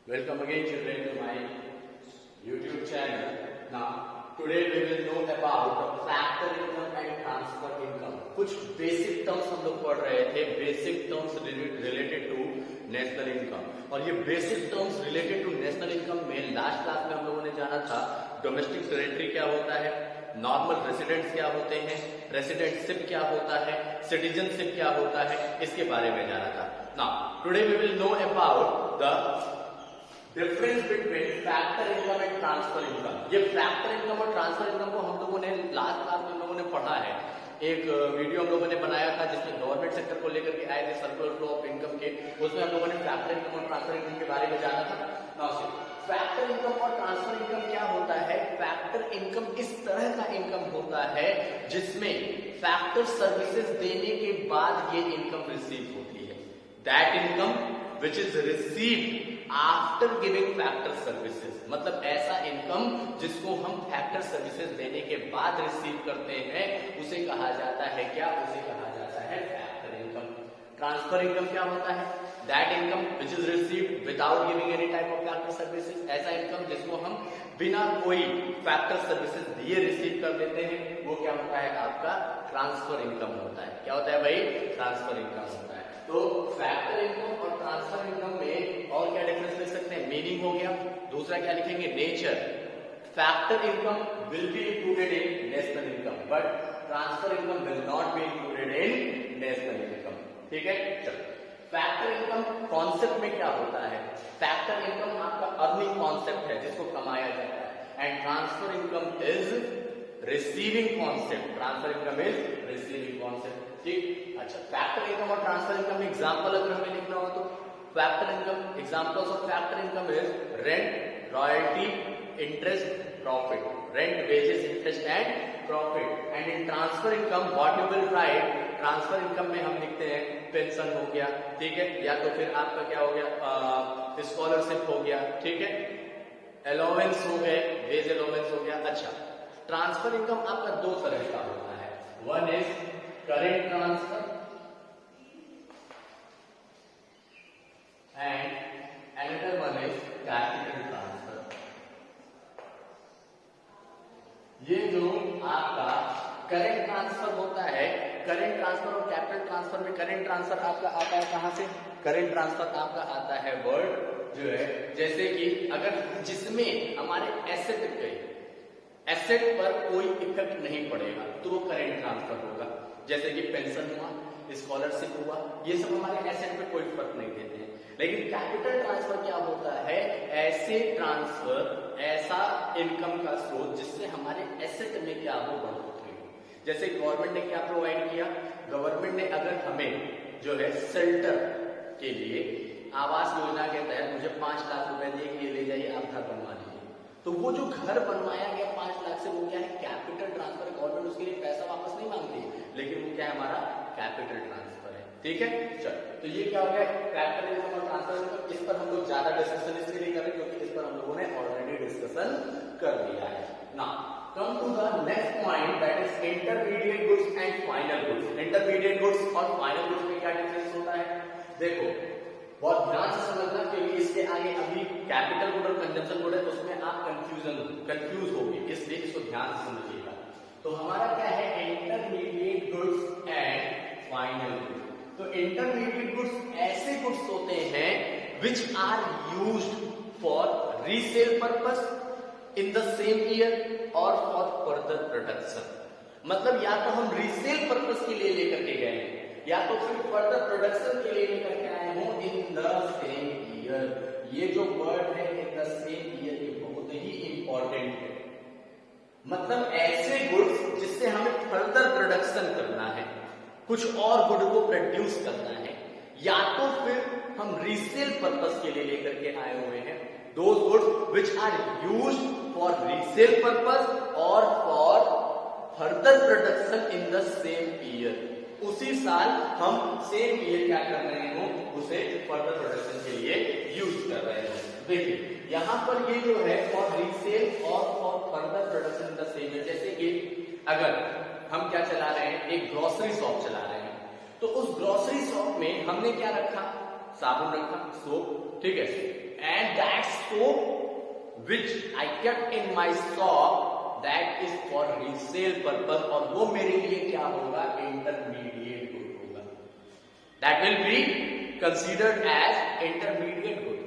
Welcome again children to my YouTube channel. Now today we will know about factor income and transfer income. कुछ basic terms हम लोग पढ़ रहे थे, basic terms related to national income. और ये basic terms related to national income में last class में हम लोगों ने जाना था डोमेस्टिक टेरिटरी क्या होता है, नॉर्मल रेसिडेंट्स क्या होते हैं, रेसिडेंटशिप क्या होता है, सिटीजनशिप क्या होता है, इसके बारे में जाना था। Now today we will know about the difference between factor income and transfer income. ये फैक्टर इनकम और ट्रांसफर इनकम को हम लोगों ने लास्ट क्लास में हम लोगों ने पढ़ा है। एक वीडियो हम लोगों ने बनाया था जिसमें गवर्नमेंट सेक्टर को लेकर के आए थे सर्कुलर फ्लो ऑफ इनकम के, उसमें हम लोगों ने फैक्टर इनकम और ट्रांसफर इनकम के बारे में जाना था। नाउ फैक्टर इनकम और ट्रांसफर इनकम क्या होता है? फैक्टर इनकम इस तरह का इनकम होता है जिसमें फैक्टर सर्विसेज देने के बाद ये इनकम रिसीव होती है। That income which is received after giving factor services, मतलब ऐसा इनकम जिसको हम फैक्टर सर्विसेज देने के बाद रिसीव करते हैं उसे कहा जाता है क्या? उसे कहा जाता है फैक्टर इनकम। ट्रांसफर इनकम क्या होता है? That income which is received without giving any type of factor services, ऐसा इनकम जिसको हम बिना कोई फैक्टर सर्विसेज दिए रिसीव कर लेते हैं, वो क्या होता है? आपका ट्रांसफर इनकम होता है। क्या होता है भाई? ट्रांसफर इनकम होता है। तो फैक्टर इनकम और ट्रांसफर इनकम में और क्या डिफरेंस लिख सकते हैं? मीनिंग हो गया। दूसरा क्या लिखेंगे? Nature. Factor income will be included in national income but transfer income will not be included in national income. ठीक है, चलो। फैक्टर इनकम कॉन्सेप्ट में क्या होता है? फैक्टर इनकम आपका अर्निंग कॉन्सेप्ट है जिसको कमाया जाता है, and transfer income is receiving concept. Transfer income is receiving concept. ठीक, अच्छा। फैक्टर इनकम और ट्रांसफर इनकम में एग्जांपल अगर हमें लिखना हो तो factor income, examples of factor income is rent, royalty, interest, profit. Rent, wages, interest and profit. And in transfer income what you will write, transfer income में हम लिखते हैं पेंशन हो गया, ठीक है, या तो फिर आपका क्या हो गया, स्कॉलरशिप हो गया, ठीक है, अलाउंस हो गए, वेज अलाउंस हो गया। अच्छा, ट्रांसफर इनकम आपका दो तरह का होता है। One is current transfer and another one is capital transfer. ये जो आपका करंट ट्रांसफर होता है, करंट ट्रांसफर और कैपिटल ट्रांसफर में करंट ट्रांसफर आपका आता है कहां से? करंट ट्रांसफर आपका आता है वर्ड जो है, जैसे कि अगर जिसमें हमारे एसेट पर कोई इफेक्ट नहीं पड़ेगा तो वो करंट ट्रांसफर होगा। जैसे कि पेंशन हुआ, स्कॉलरशिप हुआ, ये सब हमारे एसेट पे कोई फर्क नहीं देते हैं। लेकिन कैपिटल ट्रांसफर क्या होता है? ऐसे ट्रांसफर, ऐसा इनकम का स्रोत जिससे हमारे एसेट में क्या हो, बढ़ोतरी हो। जैसे गवर्नमेंट ने क्या प्रोवाइड किया? गवर्नमेंट ने अगर हमें जो है शेल्टर के लिए आवास योजना के तहत मुझे 5 लाख रुपए दिए कि ले जाइए आप घर बनवा लीजिए, तो वो जो घर बनवाया गया 5 लाख से, वो क्या है? Capital transfer. गवर्नमेंट उसके लिए पैसा वापस नहीं मांगती, लेकिन वो क्या है? हमारा कैपिटल ट्रांसफर है। ठीक है, चल, तो ये क्या हो गया? कैपिटल इनकम और ट्रांसफर इनकम। इस पर हम लोग ज्यादा डिस्कशन इसलिए नहीं कर रहे क्योंकि इस पर हम लोगों ने ऑलरेडी डिस्कशन कर लिया है। Now come to the next point, that is intermediate goods and final goods. Intermediate goods और फाइनल गुड्स में क्या डिफरेंस होता है? देखो, बहुत ध्यान से समझना क्योंकि इसके आगे अभी कैपिटल गुड और कंजम्पशन गुड है, उसमें आप कंफ्यूज होंगे, इसलिए इसको ध्यान से समझिएगा। तो हमारा क्या है? Intermediate goods and final goods. तो इंटरमीडिएट गुड्स ऐसे गुड्स होते हैं which are used for resale purpose in the same year और फॉर फर्दर प्रोडक्शन। मतलब या तो हम रीसेल पर्पस के लिए लेकर के गए हैं या तो फिर फर्दर प्रोडक्शन के लिए लेकर के आए हो इन द सेम ईयर। ये जो वर्ड है इन द सेम ईयर, ये बहुत ही इंपॉर्टेंट है। मतलब ऐसे गुड्स जिससे हमें फर्दर प्रोडक्शन करना है, कुछ और गुड को प्रोड्यूस करना है, या तो फिर हम रीसेल पर्पस के लिए लेकर के आए हुए हैं। Those goods which are used for resale purpose और for further production in the same year. उसी साल हम सेम ईयर क्या कर रहे हो, उसे फर्दर प्रोडक्शन के लिए यूज कर रहे हैं। देखिए यहां पर ये जो है फॉर रीसेल और for further production in the same year. जैसे कि अगर हम क्या चला रहे हैं, एक ग्रोसरी शॉप चला रहे हैं, तो उस ग्रोसरी शॉप में हमने क्या रखा? साबुन रखा, सोप, ठीक है, and that soap which I kept in my shop that is for resale purpose, और वो मेरे लिए क्या होगा, intermediate good होगा, that will be considered as intermediate good.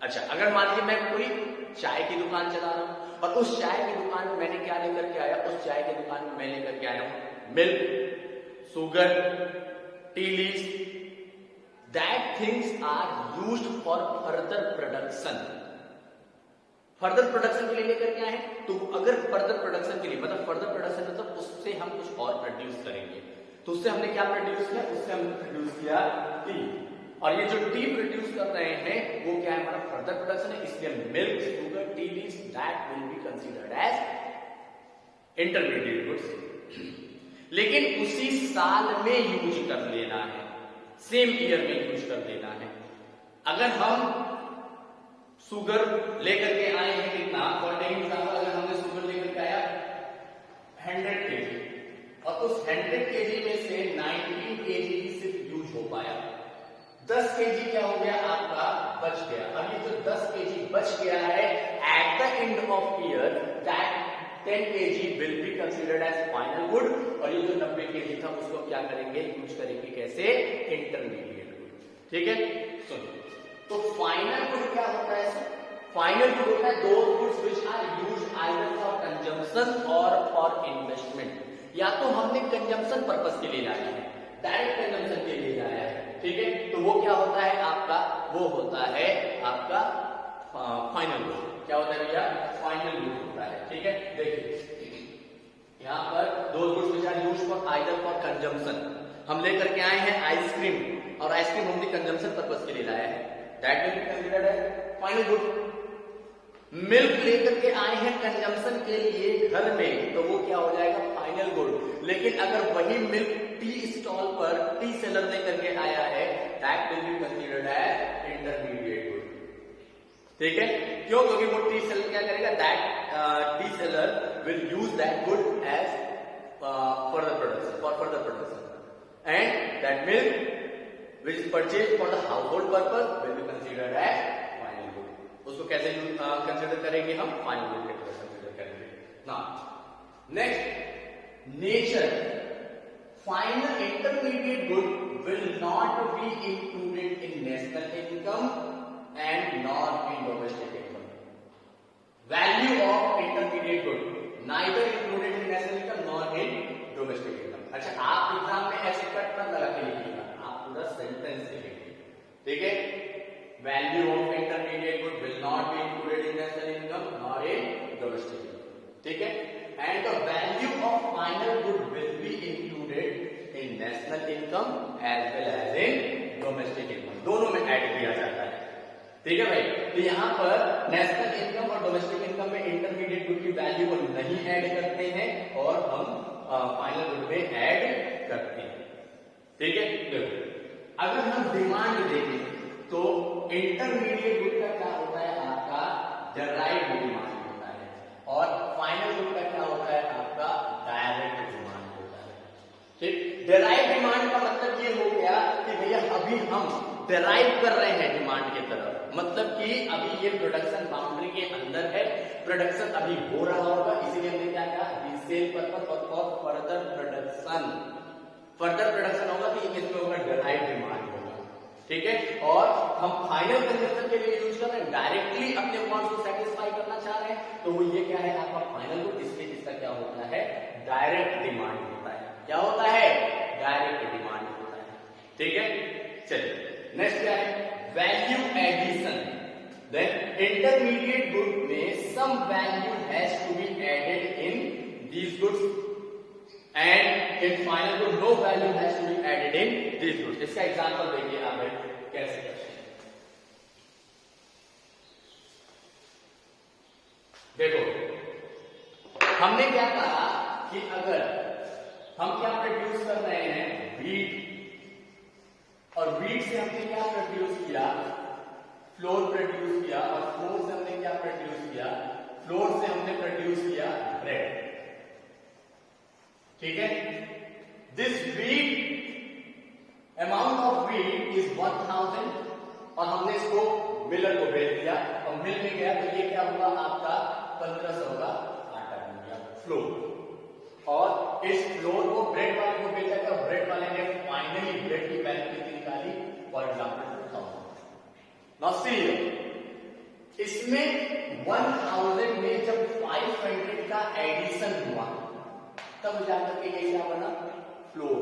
अच्छा, अगर मान लीजिए मैं कोई चाय की दुकान चला रहा हूं और उस चाय की दुकान में मैंने क्या लेकर के आया, उस चाय की दुकान में मैं लेकर के आया हूं milk, sugar, tea leaves, that things are used for further production. Further production के लिए लेकर के आए हैं, तो अगर फर्दर प्रोडक्शन के लिए मतलब फर्दर प्रोडक्शन मतलब उससे हम कुछ और प्रोड्यूस करेंगे, तो उससे हमने क्या प्रोड्यूस किया, उससे हमने प्रोड्यूस किया टी, और ये जो टी प्रोड्यूस कर रहे हैं वो क्या है, हमारा फर्दर प्रोडक्शन है, इसलिए milk, sugar, tea leaves that will be considered as intermediate goods. लेकिन उसी साल में यूज कर लेना है, सेम ईयर में यूज कर लेना है. अगर हम शुगर लेकर के आए हैं कितना, फॉर टेकिंग एग्जांपल, अगर हमने शुगर लेकर के आया 100 kg और उस 100 kg में से 19 kg ही सिर्फ यूज हो पाया, 10 kg क्या हो गया आपका बच गया. अब ये जो 10 kg बच गया है at the end of year, that 10 kg will be considered as final good, और ये जो 90 kg था उसको क्या करेंगे, यूज करेंगे कैसे, इंटरमीडिएट गुड. ठीक है, सुनिए. तो फाइनल गुड क्या होता है सर, फाइनल गुड होता है those goods which are used either for consumption और फॉर इन्वेस्टमेंट. या तो हमने कंजम्पशन पर्पस के लिए लाया है, डायरेक्ट कंजम्पशन के लिए लाया है, ठीक है, तो वो क्या होता है आपका, वो होता है आपका फाइनल गुड. क्या होता है भैया, फाइनल गुड होता है. ठीक है, देखिए यहां पर those goods which are used for either for consumption, हम लेकर के आए हैं आइसक्रीम, और आइसक्रीम हमने कंजम्पशन पर्पस के लिए लाया है, that will be considered as final good. Milk लेकर के आए हैं कंजम्पशन के लिए घर में, तो वो क्या हो जाएगा, फाइनल गुड. लेकिन अगर वही मिल्क टी स्टॉल पर टी सेलर लेकर के आया है, that will be considered as intermediate good. ठीक है, क्यों, क्योंकि वो टी सेलर क्या करेगा, that tea seller will use that good as further production, for further production, and that milk which is purchased for the household purpose will be considered as final good. उसको कैसे consider करेंगे हम, final good के तरह consider करेंगे. Now next, nature. Final intermediate good will not be included in national income and nor in domestic income. Value of intermediate good neither included in national income nor in domestic income. अच्छा, आप exam में ऐसे cut मत लगा के लिखिएगा, पूरा sentence लिखेंगे. ठीक है, value of intermediate good will not be included in national income nor in domestic income. ठीक है, and the value of final good will be included in national income as well as in domestic income, दोनों में add किया जाता है. ठीक है भाई, तो यहाँ पर नेशनल इनकम और डोमेस्टिक इनकम में इंटरमीडिएट गुड की वैल्यू को नहीं ऐड करते हैं और हम फाइनल गुड में ऐड करते हैं. ठीक है, देखो अगर हम डिमांड देखें तो इंटरमीडिएट गुड का क्या होता है आपका, डेराइव्ड डिमांड होता है, और फाइनल गुड का क्या होता है आपका, डायरेक्ट डिमांड होता है. ठीक, डेराइव्ड डिमांड का मतलब ये हो गया कि भैया अभी हम डेराइव कर रहे हैं डिमांड की तरफ, मतलब कि अभी ये प्रोडक्शन बाउंड्री के अंदर है, प्रोडक्शन अभी हो रहा होगा, इसीलिए हमने क्या कहा, रीसेल पर्पस और फर्दर प्रोडक्शन. फर्दर प्रोडक्शन होगा तो ये किसमें होगा, डेराइव डिमांड होगा. ठीक है, और हम फाइनल कंजम्पशन के लिए यूज कर रहे हैं, डायरेक्टली अपने वांट्स को सेटिस्फाई करना चाह रहे हैं, तो वो ये क्या है आपका फाइनल गुड, इसलिए इसका क्या होता है, डायरेक्ट डिमांड होता है. क्या होता है, डायरेक्ट डिमांड होता है. ठीक है, चलिए नेक्स्ट क्या है, value addition. Then intermediate good में some value has to be added in these goods and in final good no value has to be added in these goods. इसका एग्जांपल देखिए आप कैसे करते हैं. देखो हमने क्या कहा कि अगर हम क्या प्रोड्यूस कर रहे हैं, व्हीट, और व्हीट से हमने क्या प्रोड्यूस किया, फ्लोर प्रोड्यूस किया, और फ्लोर से हमने क्या प्रोड्यूस किया, फ्लोर से हमने प्रोड्यूस किया ब्रेड. ठीक है, this wheat amount of wheat is 1000 और हमने इसको मिलर को भेज मिल में गया तो ये क्या हुआ आपका 1500 का आटा बन गया फ्लोर। और इस फ्लोर को ब्रेड वाले को बेचा गया, ब्रेड वाले ने फाइनली ब्रेड की वैल्यू कितनी निकाली, फॉर एग्जाम्पल 2000। नाउ सी इसमें 1000 में जब 500 का एडिशन हुआ तब जाकर के ये क्या बना फ्लोर।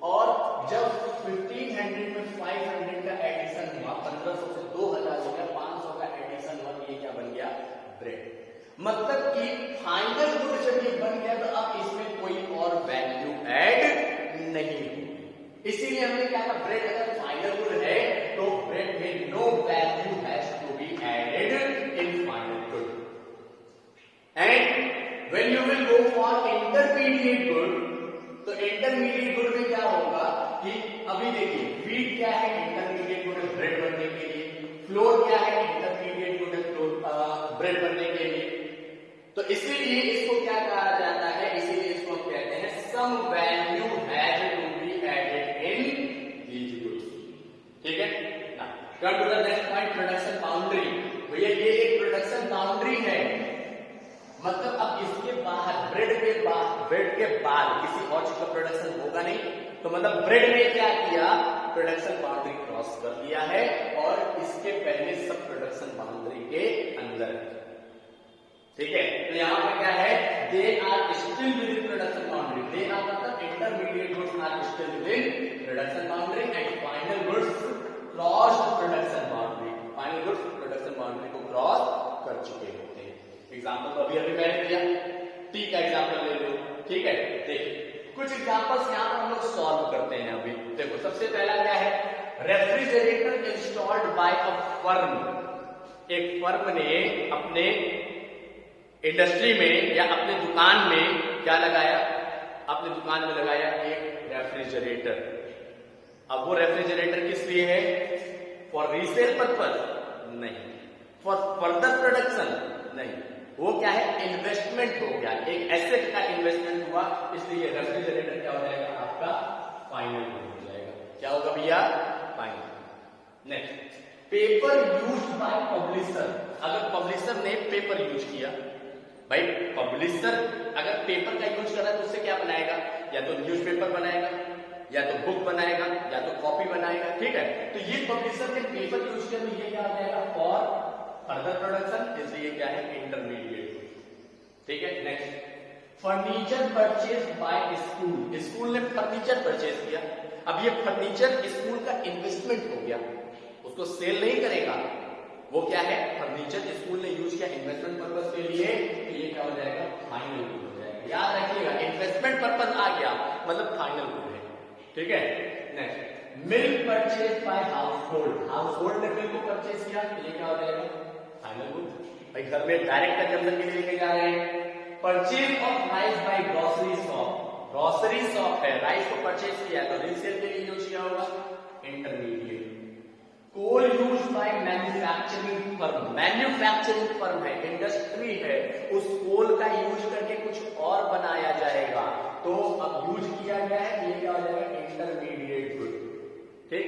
और जब 1500 में 500 का एडिशन हुआ, 1500 से 2000 हो गया, 500 का एडिशन हुआ, ये क्या बन गया ब्रेड। मतलब कि फाइनल गुड जब ये बन गया तो अब इसमें कोई और वैल्यू ऐड नहीं होगी। इसीलिए हमने क्या कहा ब्रेड अगर फाइनल गुड है तो ब्रेड में no value has to be added in final good. And when you will go for intermediate good, तो इंटरमीडिएट गुड में क्या होगा कि अभी देखिए व्हीट क्या है इंटरमीडिएट गुड ब्रेड बनने के लिए, फ्लोर क्या है इंटरमीडिएट गुड ब्रेड बनने के लिए। तो इसीलिए इसको क्या कहा जाता है, इसीलिए इसको हम कहते हैं some value has to be added in these goods. ठीक है ना। Come to the next point, production boundary. भैया ये एक प्रोडक्शन बाउंड्री है, मतलब अब इसके बाहर ब्रेड के बाद किसी और चीज का प्रोडक्शन होगा नहीं। तो मतलब ब्रेड ने क्या किया, प्रोडक्शन बाउंड्री क्रॉस कर दिया है और इसके पहले सब प्रोडक्शन बाउंड्री के अंदर है। ठीक है, तो यहां पर क्या है, they are still within production boundary. They are मतलब intermediate goods are still within production boundary and final goods cross production boundary. Final goods production boundary को क्रॉस कर चुके होते हैं। एग्जांपल तो अभी मैंने दिया, टी का एग्जांपल ले लो। ठीक है, देखिए कुछ एग्जांपल्स यहां पर हम लोग सॉल्व करते हैं। अभी देखो सबसे पहला क्या है, refrigerator installed by a firm. एक फर्म ने अपने इंडस्ट्री में या अपने दुकान में क्या लगाया, अपने दुकान में लगाया एक रेफ्रिजरेटर। अब वो रेफ्रिजरेटर किस लिए है, फॉर रीसेल पर्पस नहीं, फॉर फर्दर प्रोडक्शन नहीं, वो क्या है इन्वेस्टमेंट हो गया, एक एसेट का इन्वेस्टमेंट हुआ, इसलिए रेफ्रिजरेटर क्या हो जाएगा आपका फाइनल हो जाएगा। क्या होगा भैया final. Next, paper used by publisher. अगर पब्लिशर ने पेपर यूज किया, भाई पब्लिशर अगर पेपर का यूज कर रहा है तो उससे क्या बनाएगा, या तो न्यूज़पेपर बनाएगा, या तो बुक बनाएगा, या तो कॉपी बनाएगा। ठीक है, तो ये पब्लिशर ने पेपर यूज किया तो ये क्या हो जाएगा फॉर फर्दर प्रोडक्शन, इसलिए क्या है इंटरमीडिएट। ठीक है, next, furniture purchase by school. School ने फर्नीचर परचेज किया, अब ये फर्नीचर स्कूल का इन्वेस्टमेंट हो गया, उसको सेल नहीं करेगा, वो क्या है फर्नीचर स्कूल ने यूज किया इन्वेस्टमेंट पर्पस के लिए, तो ये क्या हो जाएगा फाइनल गुड हो जाएगा। याद रखिएगा इन्वेस्टमेंट पर्पस आ गया मतलब फाइनल गुड है। ठीक है, next, milk purchase by household. Household ने मिल्क को परचेज किया तो ये क्या हो जाएगा फाइनल गुड। भाई घर में डायरेक्ट कंजम्पशन के लिए लेके जा रहे हैं। Purchase of rice by grocery shop. Grocery shop है, राइस को परचेज किया तो रीसेल के लिए यूज किया होगा intermediate. Coal use by manufacturing firm. Manufacturing firm है, इंडस्ट्री है, उस कोल का यूज करके कुछ और बनाया जाएगा, तो अब यूज किया गया है, ये क्या हो जाएगा इंटरमीडिएट गुड। ठीक,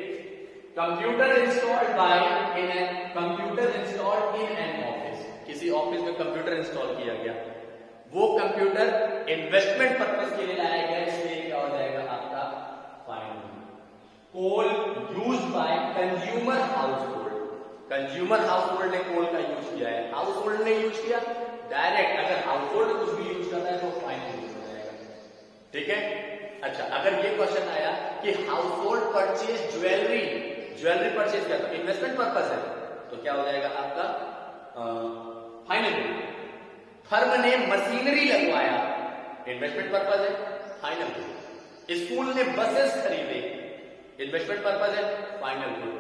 computer installed by in computer installed in an office. किसी ऑफिस में कंप्यूटर इंस्टॉल किया गया, वो कंप्यूटर इन्वेस्टमेंट पर्पस के लिए लाया गया, इसलिए क्या हो जाएगा आपका final. Coal use by consumer household. Consumer household ने कोल का यूज किया है, हाउसहोल्ड ने यूज किया डायरेक्ट, अगर हाउसहोल्ड कुछ भी यूज करता है तो फाइनल यूज हो जाएगा। ठीक है, अच्छा अगर ये क्वेश्चन आया कि household purchase jewellery, jewellery purchase किया तो इन्वेस्टमेंट पर्पस है, तो क्या हो जाएगा आपका फाइनल। फर्म ने मशीनरी लगवाया, इन्वेस्टमेंट पर्पस है, फाइनल। स्कूल ने बसेस खरीदे, इन्वेस्टमेंट पर्पस है, फाइनल गुड।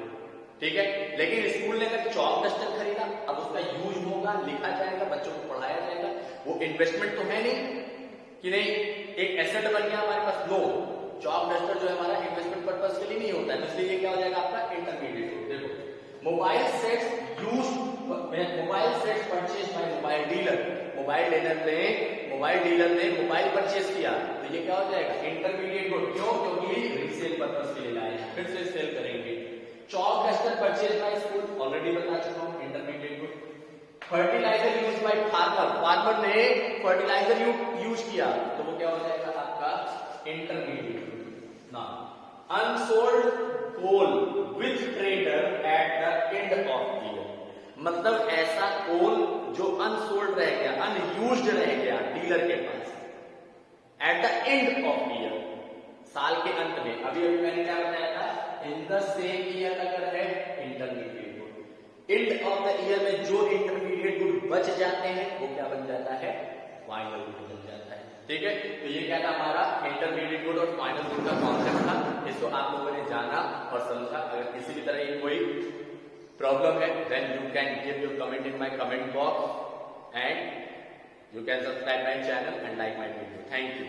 ठीक है, लेकिन स्कूल ने अगर चॉक डस्टर खरीदा, अब उसका यूज होगा, लिखा जाएगा, बच्चों को पढ़ाया जाएगा, वो इन्वेस्टमेंट तो है नहीं कि नहीं एक एसेट बन गया हमारे पास। नो, चॉक डस्टर जो है हमारा इन्वेस्टमेंट पर्पस के लिए नहीं होता है, इसलिए ये क्या हो जाएगा आपका इंटरमीडिएट। देखो mobile sets use, mobile sets purchase by mobile dealer. Mobile dealer ने मोबाइल परचेज किया तो ये क्या हो जाएगा इंटरमीडिएट गुड। क्यों, क्योंकि रीसेल पर्पस के लिए लाए हैं, फिर से सेल करेंगे। Chalk duster purchase by school, already बता चुका हूं intermediate good. Fertiliser use by farmer, farmer ने फर्टिलाइजर यूज किया तो वो क्या हो जाएगा आपका इंटरमीडिएट। ना unsold coal with trader at the end of year, मतलब ऐसा कोल जो अनसोल्ड रह गया, अनयूज्ड रह गया डीलर के पास at the end of year, साल के अंत में। अभी अभी मैंने क्या बताया था, इन द सेम ईयर अगर है intermediate good, end of the year में जो इंटरमीडिएट गुड बच जाते हैं वो क्या बन जाता है, फाइनल गुड बन जाता है। ठीक है, तो ये क्या था हमारा इंटरमीडिएट गुड और फाइनल गुड का कॉन्सेप्ट था। इसको आप लोगों ने जाना और समझा। अगर किसी भी तरह की कोई प्रॉब्लम है then you can give your comment in my comment box and you can subscribe my channel and like my video. Thank you.